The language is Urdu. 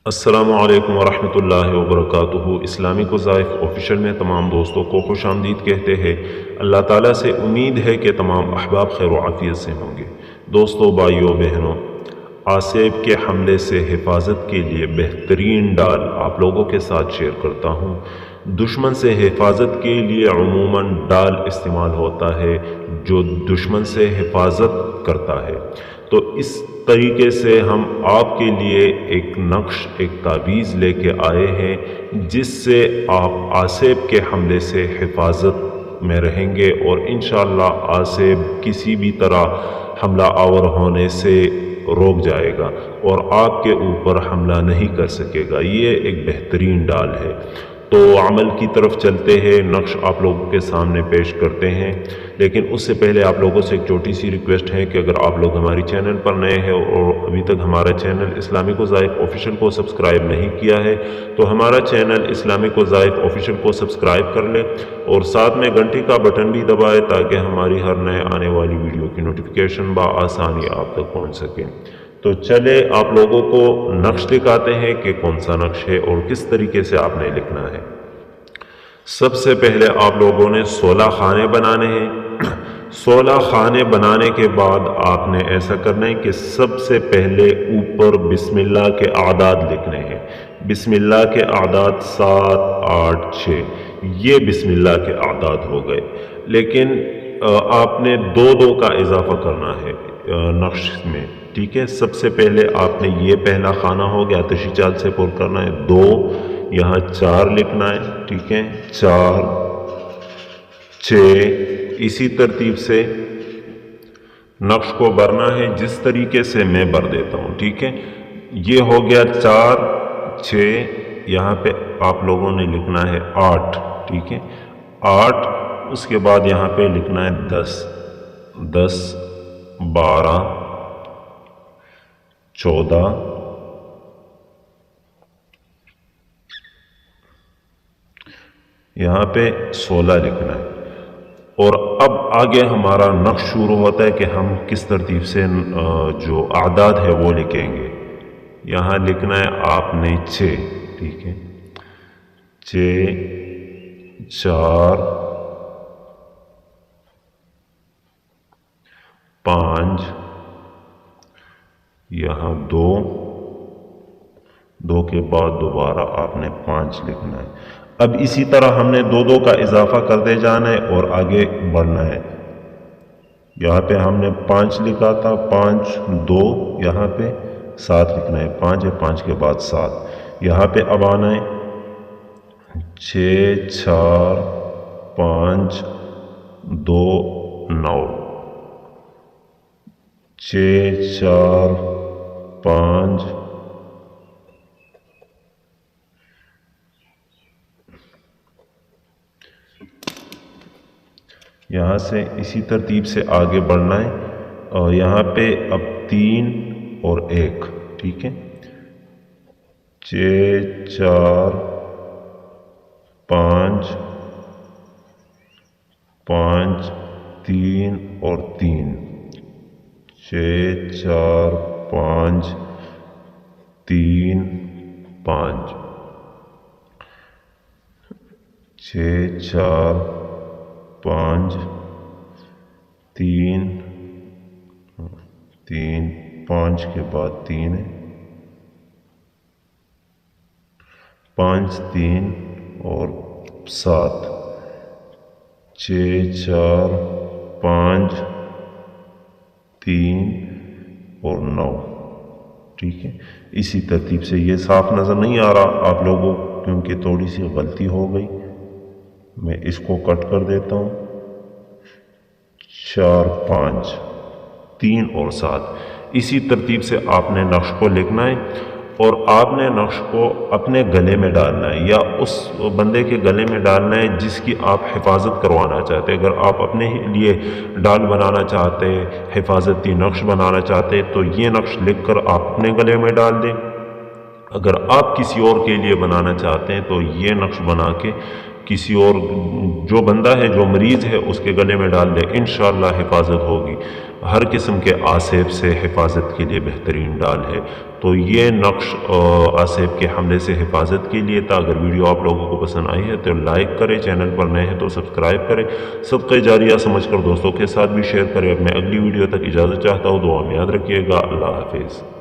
السلام علیکم ورحمۃ اللہ وبرکاتہ۔ اسلامک وظائف آفیشیل میں تمام دوستوں کو خوش آمدید کہتے ہیں۔ اللہ تعالیٰ سے امید ہے کہ تمام احباب خیر و عافیت سے ہوں گے۔ دوستوں، بھائیوں، بہنوں، آسیب کے حملے سے حفاظت کے لیے بہترین ڈال آپ لوگوں کے ساتھ شیئر کرتا ہوں۔ دشمن سے حفاظت کے لیے عموماً ڈال استعمال ہوتا ہے جو دشمن سے حفاظت کرتا ہے، تو اس طریقے سے ہم آپ کے لیے ایک نقش، ایک تعویذ لے کے آئے ہیں جس سے آپ آسیب کے حملے سے حفاظت میں رہیں گے اور انشاءاللہ آسیب کسی بھی طرح حملہ آور ہونے سے روک جائے گا اور آپ کے اوپر حملہ نہیں کر سکے گا۔ یہ ایک بہترین ڈال ہے۔ تو عمل کی طرف چلتے ہیں، نقش آپ لوگوں کے سامنے پیش کرتے ہیں، لیکن اس سے پہلے آپ لوگوں سے ایک چھوٹی سی ریکویسٹ ہے کہ اگر آپ لوگ ہماری چینل پر نئے ہیں اور ابھی تک ہمارا چینل اسلامک وظائف آفیشیل کو سبسکرائب نہیں کیا ہے تو ہمارا چینل اسلامک وظائف آفیشیل کو سبسکرائب کر لیں اور ساتھ میں گھنٹی کا بٹن بھی دبائے تاکہ ہماری ہر نئے آنے والی ویڈیو کی نوٹیفیکیشن بآسانی آپ تک پہنچ سکے۔ تو چلے آپ لوگوں کو نقش دکھاتے ہیں کہ کون سا نقش ہے اور کس طریقے سے آپ نے لکھنا ہے۔ سب سے پہلے آپ لوگوں نے 16 خانے بنانے ہیں۔ 16 خانے بنانے کے بعد آپ نے ایسا کرنا ہے کہ سب سے پہلے اوپر بسم اللہ کے اعداد لکھنے ہیں۔ بسم اللہ کے اعداد 7 8 6، یہ بسم اللہ کے اعداد ہو گئے، لیکن آپ نے 2 کا اضافہ کرنا ہے نقش میں، ٹھیک ہے۔ سب سے پہلے آپ نے یہ پہلا خانہ ہو گیا، آتشی چال سے پر کرنا ہے 2، یہاں 4 لکھنا ہے، ٹھیک ہے، 4 6، اسی ترتیب سے نقش کو بھرنا ہے جس طریقے سے میں بھر دیتا ہوں، ٹھیک ہے۔ یہ ہو گیا 4 6، یہاں پہ آپ لوگوں نے لکھنا ہے 8، ٹھیک ہے، 8، اس کے بعد یہاں پہ لکھنا ہے 10 10 12 14 یہاں پہ 16 لکھنا ہے۔ اور اب آگے ہمارا نقش شروع ہوتا ہے کہ ہم کس ترتیب سے جو اعداد ہے وہ لکھیں گے۔ یہاں لکھنا ہے آپ نے 6، ٹھیک ہے، 6 4 5، یہاں 2 کے بعد دوبارہ آپ نے 5 لکھنا ہے۔ اب اسی طرح ہم نے 2 کا اضافہ کرتے جانا ہے اور آگے بڑھنا ہے۔ یہاں پہ ہم نے 5 لکھا تھا، 5 2، یہاں پہ 7 لکھنا ہے، 5 ہے، 5 کے بعد 7، یہاں پہ اب آنا ہے 6 4 5 2 9، 6 4 5 یہاں سے اسی ترتیب سے آگے بڑھنا ہے، اور یہاں پہ اب 3 اور 1، ٹھیک ہے، 6 4 5 5 3 اور 3، 6 4 5 3 5، 6 4 5 3 3 5 کے بعد 3 ہے، 5 3 اور 7، 6 4 5 3 اور 9، ٹھیک ہے۔ اسی ترتیب سے یہ صاف نظر نہیں آ رہا آپ لوگوں کیونکہ تھوڑی سی غلطی ہو گئی، میں اس کو کٹ کر دیتا ہوں۔ 4 5 3 اور 7، اسی ترتیب سے آپ نے نقش کو لکھنا ہے اور آپ نے نقش کو اپنے گلے میں ڈالنا ہے یا اس بندے کے گلے میں ڈالنا ہے جس کی آپ حفاظت کروانا چاہتے ہیں۔ اگر آپ اپنے لیے ڈال بنانا چاہتے ہیں، حفاظتی نقش بنانا چاہتے ہیں، تو یہ نقش لکھ کر آپ اپنے گلے میں ڈال دیں۔ اگر آپ کسی اور کے لیے بنانا چاہتے ہیں تو یہ نقش بنا کے کسی اور جو بندہ ہے جو مریض ہے اس کے گلے میں ڈال لے، انشاءاللہ حفاظت ہوگی۔ ہر قسم کے آسیب سے حفاظت کے لیے بہترین ڈال ہے۔ تو یہ نقش آسیب کے حملے سے حفاظت کے لیے تھا۔ اگر ویڈیو آپ لوگوں کو پسند آئی ہے تو لائک کریں، چینل پر نئے ہیں تو سبسکرائب کریں، صدقہ جاریہ سمجھ کر دوستوں کے ساتھ بھی شیئر کریں۔ اب میں اگلی ویڈیو تک اجازت چاہتا ہوں، دعا میں یاد رکھیے گا۔ اللہ حافظ۔